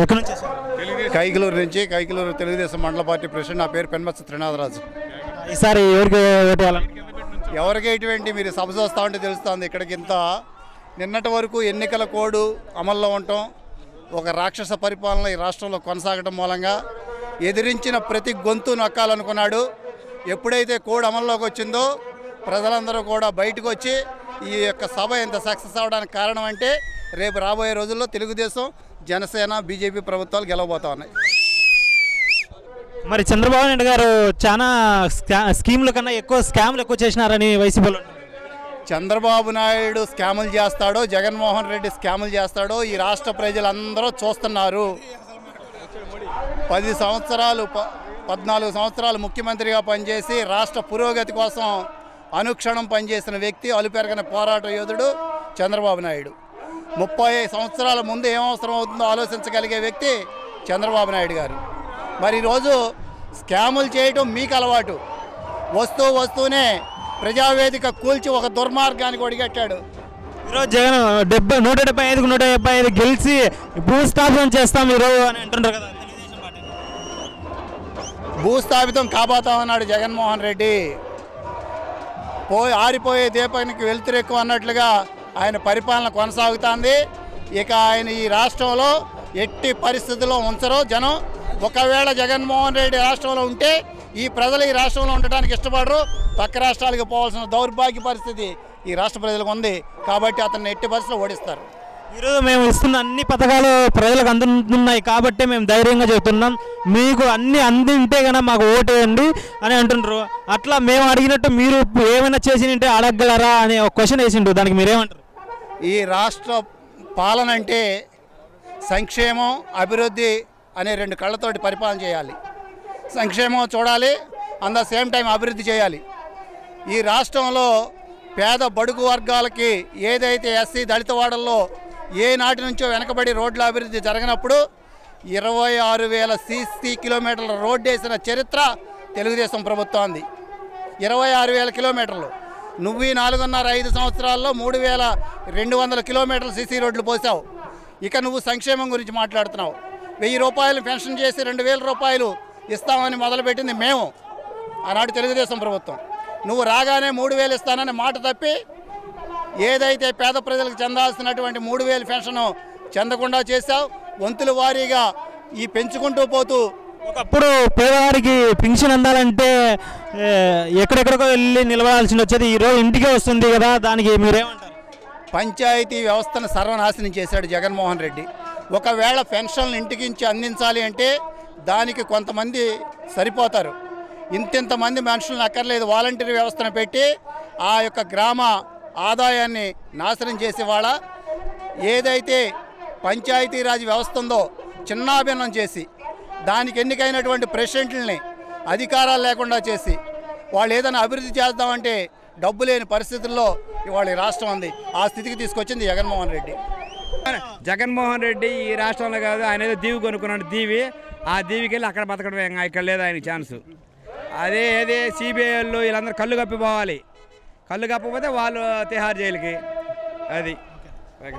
ఎక్కడి నుంచి వచ్చారు? కైకలూరు నుంచి, కైకలూరు తెలుగుదేశం మండల పార్టీ ప్రెసిడెంట్. నా పేరు పెన్మత్స త్రినాథరాజు. ఈసారి ఎవరికి ఓటు వేయాలని? ఎవరికి ఎటువంటి మీరు సభ చూస్తూ ఉంటే తెలుస్తుంది. ఇక్కడికి ఇంత నిన్నటి వరకు ఎన్నికల కోడ్ అమల్లో ఉండటం, ఒక రాక్షస పరిపాలన ఈ రాష్ట్రంలో కొనసాగడం మూలంగా ఎదిరించిన ప్రతి గొంతు నొక్కాలనుకున్నాడు. ఎప్పుడైతే కోడ్ అమల్లోకి వచ్చిందో ప్రజలందరూ కూడా బయటకు వచ్చి ఈ యొక్క సభ ఎంత సక్సెస్ అవడానికి కారణం అంటే రేపు రాబోయే రోజుల్లో తెలుగుదేశం, జనసేన, బీజేపీ ప్రభుత్వాలు గెలవబోతా ఉన్నాయి. మరి చంద్రబాబు నాయుడు గారు చాలా స్కీముల కన్నా ఎక్కువ స్కామ్లు ఎక్కువ చేసినారని వైసీపీలో. చంద్రబాబు నాయుడు స్కాములు చేస్తాడో, జగన్మోహన్ రెడ్డి స్కాములు చేస్తాడో ఈ రాష్ట్ర ప్రజలందరూ చూస్తున్నారు. 10 సంవత్సరాలు 14 సంవత్సరాలు ముఖ్యమంత్రిగా పనిచేసి రాష్ట్ర పురోగతి కోసం అనుక్షణం పనిచేసిన వ్యక్తి, అలుపెరగని పోరాట యోధుడు చంద్రబాబు నాయుడు. 30 సంవత్సరాల ముందు ఏం అవసరం అవుతుందో ఆలోచించగలిగే వ్యక్తి చంద్రబాబు నాయుడు గారు. మరి ఈరోజు స్కాములు చేయటం మీకు అలవాటు. వస్తూనే ప్రజావేదిక కూల్చి ఒక దుర్మార్గానికి ఒడిగట్టాడు. ఈరోజు జగన్ 175కు 175 గెలిచి భూస్థాపన చేస్తాం ఈరోజు అని అంటున్నారు కదా. భూస్థాపితం కాబోతామన్నాడు జగన్మోహన్ రెడ్డి. ఆరిపోయే దీపానికి వెలుతురు ఎక్కువ అన్నట్లుగా ఆయన పరిపాలన కొనసాగుతుంది. ఇక ఆయన ఈ రాష్ట్రంలో ఎట్టి పరిస్థితుల్లో ఉంచరు జనం. ఒకవేళ జగన్మోహన్ రెడ్డి రాష్ట్రంలో ఉంటే ఈ ప్రజలు ఈ రాష్ట్రంలో ఉండటానికి ఇష్టపడరు. పక్క రాష్ట్రాలకు పోవాల్సిన దౌర్భాగ్య పరిస్థితి ఈ రాష్ట్ర ప్రజలకు ఉంది. కాబట్టి అతన్ని ఎట్టి పరిస్థితుల్లో ఓడిస్తారు. ఈరోజు మేము ఇస్తున్న అన్ని పథకాలు ప్రజలకు అందుతున్నాయి కాబట్టి మేము ధైర్యంగా చెబుతున్నాం. మీకు అన్ని అందింటే కనుక మాకు ఓటేయండి అని అంటుండ్రు. అట్లా మేము అడిగినట్టు మీరు ఏమైనా చేసింటే అడగలరా అనే ఒక క్వశ్చన్ వేసిండు. దానికి మీరేమంటారు? ఈ రాష్ట్ర పాలన అంటే సంక్షేమం, అభివృద్ధి అనే 2 కళ్ళతోటి పరిపాలన చేయాలి. సంక్షేమం చూడాలి, అట్ ద సేమ్ టైం అభివృద్ధి చేయాలి. ఈ రాష్ట్రంలో పేద బడుగు వర్గాలకి ఏదైతే ఎస్సీ దళిత వాడల్లో ఏ నాటి నుంచో వెనకబడి రోడ్ల అభివృద్ధి జరగనప్పుడు 26,000 సీసీ కిలోమీటర్ల రోడ్డు వేసిన చరిత్ర తెలుగుదేశం ప్రభుత్వాన్ని. 26,000 కిలోమీటర్లు. నువ్వు 4.5 సంవత్సరాల్లో 3,200 కిలోమీటర్ల సీసీ రోడ్లు పోసావు. ఇక నువ్వు సంక్షేమం గురించి మాట్లాడుతున్నావు. 1000 రూపాయలు పెన్షన్ చేసి 2,000 రూపాయలు ఇస్తామని మొదలుపెట్టింది మేము, ఆనాడు తెలుగుదేశం ప్రభుత్వం. నువ్వు రాగానే 3,000 ఇస్తానని మాట తప్పి ఏదైతే పేద ప్రజలకు చెందాల్సినటువంటి 3,000 పెన్షన్ చెందకుండా చేశావు. వంతుల వారీగా ఈ పెంచుకుంటూ పోతూ ఒకప్పుడు పేదవారికి పింఛన్ అందాలంటే ఎక్కడెక్కడికో వెళ్ళి నిలబడాల్సి వచ్చేది. ఈరోజు ఇంటికే వస్తుంది కదా, దానికి మీరేమంటారు? పంచాయతీ వ్యవస్థను సర్వనాశనం చేశాడు జగన్మోహన్ రెడ్డి. ఒకవేళ పెన్షన్లు ఇంటికించి అందించాలి అంటే దానికి కొంతమంది సరిపోతారు. ఇంతమంది మనుషులను అక్కర్లేదు. వాలంటీర్ వ్యవస్థను పెట్టి ఆ యొక్క గ్రామ ఆదాయాన్ని నాశనం చేసేవాళ్ళ ఏదైతే పంచాయతీరాజ్ వ్యవస్థ ఉందో చిన్నాభిన్నం చేసి దానికి ఎన్నికైనటువంటి ప్రెసిడెంట్లని అధికారాలు లేకుండా చేసి వాళ్ళు ఏదైనా అభివృద్ధి చేద్దామంటే డబ్బు లేని పరిస్థితుల్లో ఇవాళ ఈ రాష్ట్రం ఉంది. ఆ స్థితికి తీసుకొచ్చింది జగన్మోహన్ రెడ్డి. జగన్మోహన్ రెడ్డి ఈ రాష్ట్రంలో కాదు, ఆయన ఏదో దీవి కొనుక్కున్నాడు. దీవి ఆ దీవికి వెళ్ళి అక్కడ బతకడమే, ఇక్కడ లేదు ఆయనకి ఛాన్సు. అదే సిబిఐలు వీళ్ళందరూ కళ్ళు కప్పిపోవాలి. కళ్ళు కప్పకపోతే వాళ్ళు తిహార్ జైలుకి. అది